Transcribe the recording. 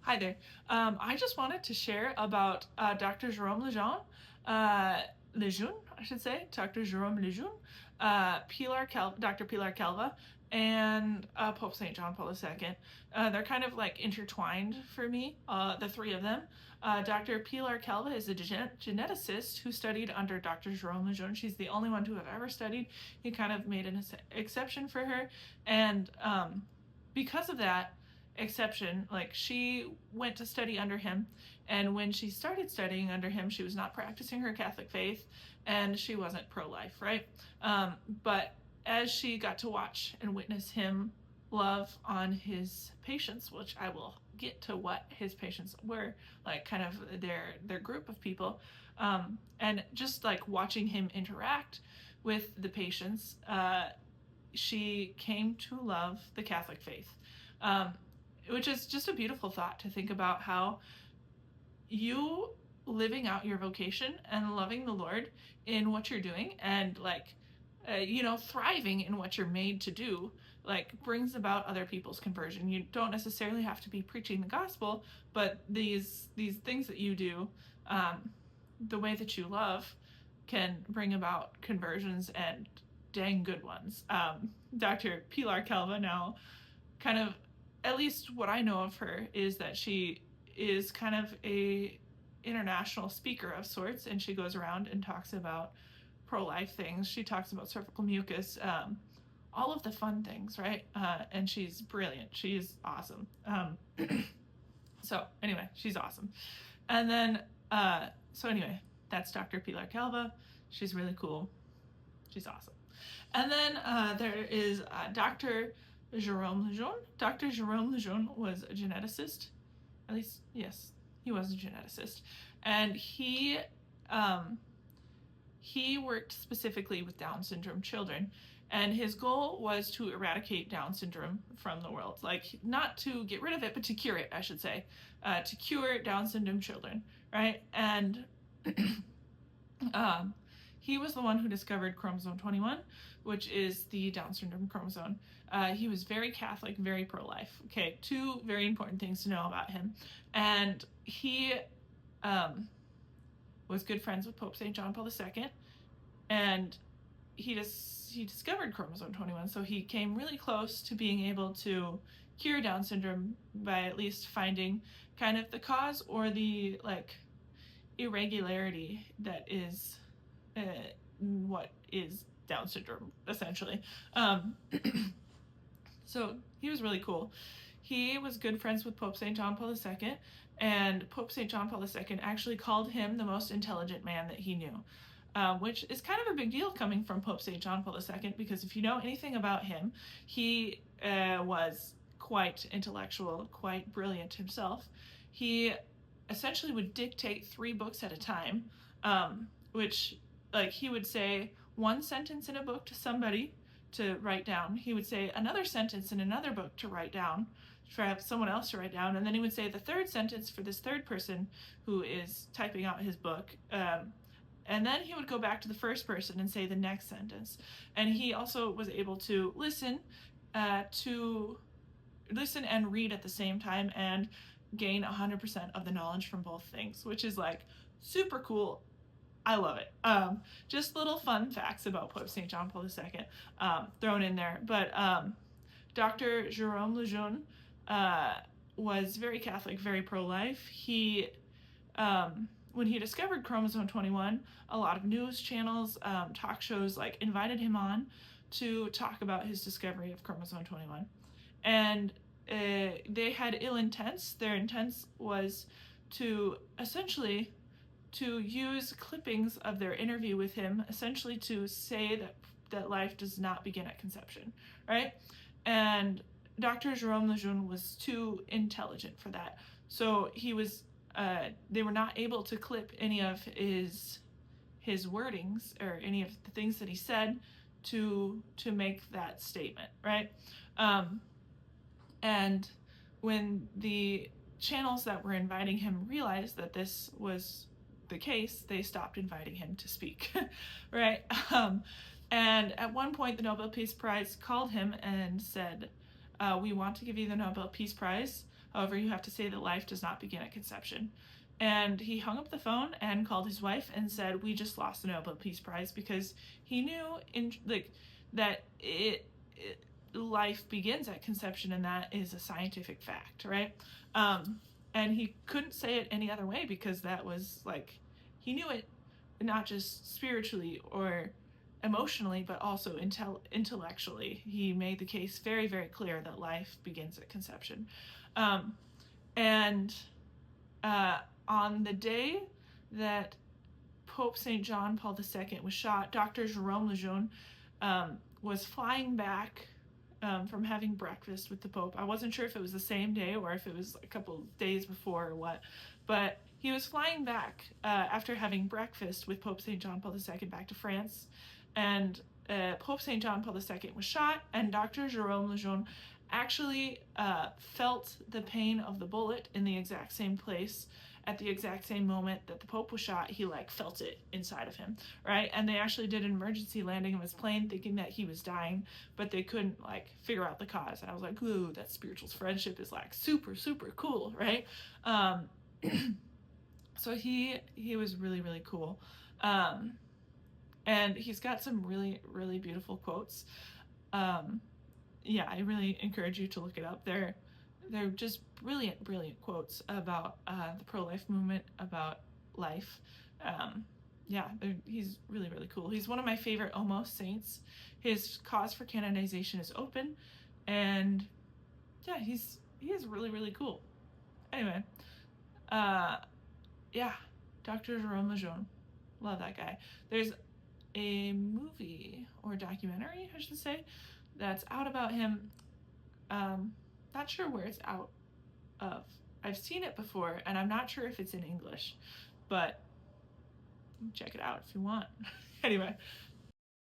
Hi there. I just wanted to share about Dr. Jerome Lejeune, Lejeune, I should say, Dr. Jerome Lejeune, Dr. Pilar Calva, and Pope St. John Paul II. They're kind of like intertwined for me, the three of them. Dr. Pilar Calva is a geneticist who studied under Dr. Jerome Lejeune. She's the only one to have ever studied. He kind of made an exception for her, and because of that, exception, like she went to study under him, and when she started studying under him she was not practicing her Catholic faith and she wasn't pro-life, right? But as she got to watch and witness him love on his patients, which I will get to what his patients were, like kind of their group of people, and just like watching him interact with the patients, she came to love the Catholic faith. Which is just a beautiful thought to think about, how you living out your vocation and loving the Lord in what you're doing, and like thriving in what you're made to do, like brings about other people's conversion. You don't necessarily have to be preaching the gospel, but these things that you do, the way that you love, can bring about conversions, and dang good ones. Dr. Pilar Calva now kind of, at least what I know of her, is that she is kind of a international speaker of sorts, and she goes around and talks about pro-life things. She talks about cervical mucus, all of the fun things, right? And she's brilliant. She's awesome. So anyway, she's awesome. And then, so anyway, that's Dr. Pilar Calva. She's really cool. She's awesome. And then there is Dr. Jerome Lejeune. Dr. Jerome Lejeune was a geneticist. At least, yes, he was a geneticist. And he worked specifically with Down syndrome children. And his goal was to eradicate Down syndrome from the world. Like, not to get rid of it, but to cure it, I should say. To cure Down syndrome children, right? And he was the one who discovered chromosome 21, which is the Down syndrome chromosome. He was very Catholic, very pro-life. Okay, two very important things to know about him. And he was good friends with Pope St. John Paul II, and he discovered chromosome 21, so he came really close to being able to cure Down syndrome by at least finding kind of the cause, or the like irregularity that is what is Down syndrome, essentially. So he was really cool. He was good friends with Pope St. John Paul II, and Pope St. John Paul II actually called him the most intelligent man that he knew, which is kind of a big deal coming from Pope St. John Paul II, because if you know anything about him, he was quite intellectual, quite brilliant himself. He essentially would dictate 3 books at a time, which, like, he would say one sentence in a book to somebody to write down. He would say another sentence in another book to write down, for someone else to write down, and then he would say the third sentence for this third person who is typing out his book. And then he would go back to the first person and say the next sentence. And he also was able to listen and read at the same time, and gain 100% of the knowledge from both things, which is like super cool. I love it. Just little fun facts about Pope St. John Paul II thrown in there. But Dr. Jerome Lejeune was very Catholic, very pro-life. He, when he discovered chromosome 21, a lot of news channels, talk shows, like, invited him on to talk about his discovery of chromosome 21. And they had ill intents. Their intents was to essentially to use clippings of their interview with him, essentially to say that life does not begin at conception, right? And Dr. Jerome Lejeune was too intelligent for that. So they were not able to clip any of his wordings, or any of the things that he said, to make that statement, right? And when the channels that were inviting him realized that this was the case, they stopped inviting him to speak, right? And at one point, the Nobel Peace Prize called him and said, we want to give you the Nobel Peace Prize. However, you have to say that life does not begin at conception. And he hung up the phone and called his wife and said, we just lost the Nobel Peace Prize, because he knew that life begins at conception, and that is a scientific fact, right? And he couldn't say it any other way, because that was like, he knew it not just spiritually or emotionally, but also intellectually. He made the case very, very clear that life begins at conception. And on the day that Pope St. John Paul II was shot, Dr. Jerome Lejeune was flying back from having breakfast with the Pope. I wasn't sure if it was the same day or if it was a couple days before or what, but he was flying back after having breakfast with Pope St. John Paul II back to France, and Pope St. John Paul II was shot, and Dr. Jerome Lejeune actually felt the pain of the bullet in the exact same place at the exact same moment that the Pope was shot. He felt it inside of him, right? And they actually did an emergency landing of his plane thinking that he was dying, but they couldn't figure out the cause. And I was like, ooh, that spiritual friendship is super, super cool, right? So he was really, really cool. And he's got some really, really beautiful quotes. Yeah, I really encourage you to look it up. They're just brilliant quotes about the pro-life movement, about life. Yeah, he's really, really cool. He's one of my favorite almost saints. His cause for canonization is open, and yeah, he is really, really cool. Anyway, yeah, Dr. Jerome Lejeune, love that guy. There's a movie or documentary, I should say, that's out about him. Not sure where it's out of. I've seen it before, and I'm not sure if it's in English, but check it out if you want. Anyway,